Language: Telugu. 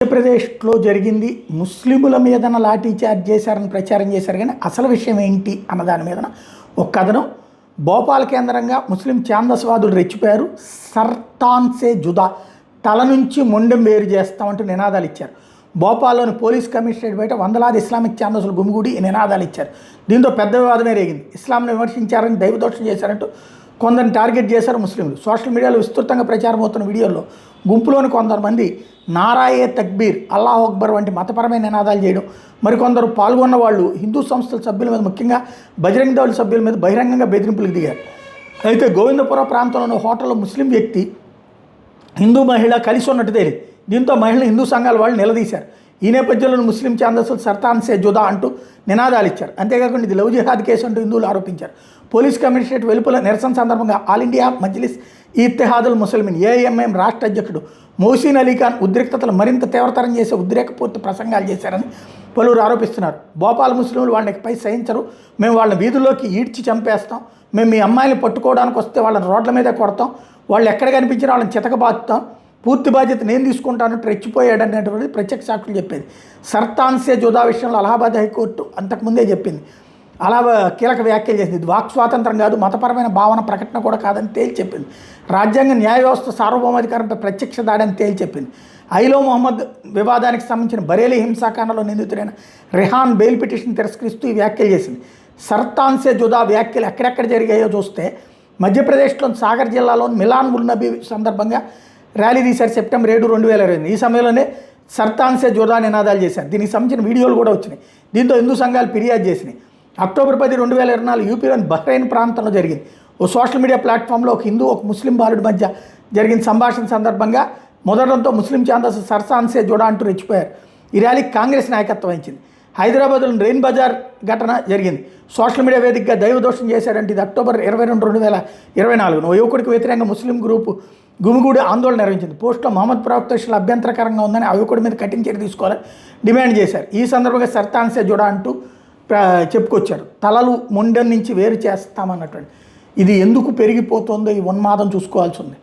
మధ్యప్రదేశ్లో జరిగింది ముస్లిముల మీదన లాఠీ చార్జ్ చేశారని ప్రచారం చేశారు, కానీ అసలు విషయం ఏంటి అన్న దాని మీదన ఒక కథనం. భోపాల్ కేంద్రంగా ముస్లిం ఛాందస్వాదులు రెచ్చిపోయారు. సర్తాన్ సే జుదా, తల నుంచి మొండెం వేరు చేస్తామంటూ నినాదాలు ఇచ్చారు. భోపాల్లోని పోలీస్ కమిషనరేట్ బయట వందలాది ఇస్లామిక్ ఛాందసులు గుమిగూడి ఈ నినాదాలు ఇచ్చారు. దీంతో పెద్ద వివాదమే రేగింది. ఇస్లాంను విమర్శించారని, దైవదోషం చేశారంటూ కొందరిని టార్గెట్ చేశారు ముస్లింలు. సోషల్ మీడియాలో విస్తృతంగా ప్రచారం అవుతున్న వీడియోల్లో గుంపులోని కొందరు నారాయే తక్బీర్, అల్లాహ్ అక్బర్ వంటి మతపరమైన నినాదాలు చేయడం, మరికొందరు పాల్గొన్న వాళ్ళు హిందూ సంస్థల సభ్యుల మీద, ముఖ్యంగా బజరంగ్ దళ సభ్యుల మీద బహిరంగంగా బెదిరింపులకు దిగారు. అయితే గోవిందపుర ప్రాంతంలోని హోటల్లో ముస్లిం వ్యక్తి హిందూ మహిళ కలిసి ఉన్నట్టు తేలింది. దీంతో మహిళలు హిందూ సంఘాల వాళ్ళు నిలదీశారు. ఈ నేపథ్యంలో ముస్లిం ఛాందసులు సర్తాన్ సే జుదా అంటూ నినాదాలు ఇచ్చారు. అంతేకాకుండా ఇది లవ్ జిహాద్ కేసు అంటూ హిందువులు ఆరోపించారు. పోలీస్ కమిషనరేట్ వెలుపల నిరసన సందర్భంగా all India Majlis Ittehadul Muslimeen AMM రాష్ట్ర అధ్యక్షుడు మొహసిన్ అలీఖాన్ ఉద్రిక్తతలు మరింత తీవ్రతరం చేసే ఉద్రేకపూర్తి ప్రసంగాలు చేశారని పలువురు ఆరోపిస్తున్నారు. భోపాల్ ముస్లింలు వాళ్ళపై సహించరు, మేము వాళ్ళని వీధుల్లోకి ఈడ్చి చంపేస్తాం, మేము మీ అమ్మాయిని పట్టుకోవడానికి వస్తే వాళ్ళని రోడ్ల మీదే కొడతాం, వాళ్ళు ఎక్కడ కనిపించినా వాళ్ళని చితకబాతుతాం, పూర్తి బాధ్యత నేను తీసుకుంటాను రెచ్చిపోయాడనేటువంటిది ప్రత్యక్ష సాక్షులు చెప్పేది. సర్తాన్ సే జుదా విషయంలో అలహాబాద్ హైకోర్టు అంతకుముందే చెప్పింది. అలా కీలక వ్యాఖ్యలు చేసింది. ఇది వాక్ స్వాతంత్రం కాదు, మతపరమైన భావన ప్రకటన కూడా కాదని తేల్చి చెప్పింది. రాజ్యాంగ న్యాయ వ్యవస్థ సార్వభౌమాధికారంపై ప్రత్యక్ష దాడని తేల్చి చెప్పింది. ఐలో మొహమ్మద్ వివాదానికి సంబంధించిన బరేలీ హింసాకాండలో నిందితుడైన రెహాన్ బెయిల్ పిటిషన్ తిరస్కరిస్తూ ఈ వ్యాఖ్యలు చేసింది. సర్తాన్ సే జుదా వ్యాఖ్యలు ఎక్కడెక్కడ జరిగాయో చూస్తే మధ్యప్రదేశ్లోని సాగర్ జిల్లాలోని మిలాన్ ఉల్ నబీ సందర్భంగా ర్యాలీ తీశారు సెప్టెంబర్ 7, 2020. ఈ సమయంలోనే సర్తాన్ సే జుదా నినాదాలు చేశారు. దీనికి సంబంధించిన వీడియోలు కూడా వచ్చినాయి. దీంతో హిందూ సంఘాలు ఫిర్యాదు చేసినాయి. అక్టోబర్ 10, 2024 యూపీలోని బహ్రెయిన్ ప్రాంతంలో జరిగింది. ఓ సోషల్ మీడియా ప్లాట్ఫామ్లో ఒక హిందూ ఒక ముస్లిం బాలుడి మధ్య జరిగిన సంభాషణ సందర్భంగా మొదలంతో ముస్లిం ఛాందసు సర్తాన్ సే జుదా అంటూ రెచ్చిపోయారు. ఈ ర్యాలీకి కాంగ్రెస్ నాయకత్వం వహించింది. హైదరాబాద్లోని రెయిన్ బజార్ ఘటన జరిగింది. సోషల్ మీడియా వేదికగా దైవదోషం చేశారంటే ఇది అక్టోబర్ 22, 2024 ఓ యువకుడికి వ్యతిరేకంగా ముస్లిం గ్రూపు గుమిగూడి ఆందోళన నిర్వహించింది. పోస్టులో మహమ్మద్ ప్రవక్త విషయంలో అభ్యంతరకరంగా ఉందని ఆ యువకుడి మీద కఠిన చర్య తీసుకోవాలని డిమాండ్ చేశారు. ఈ సందర్భంగా సర్తాన్ సే జుదా అంటూ చెప్పుకొచ్చారు. తలలు మొండెం నుంచి వేరు చేస్తామన్నటువంటి ఇది ఎందుకు పెరిగిపోతుందో ఈ ఉన్మాదం చూసుకోవాల్సి ఉంది.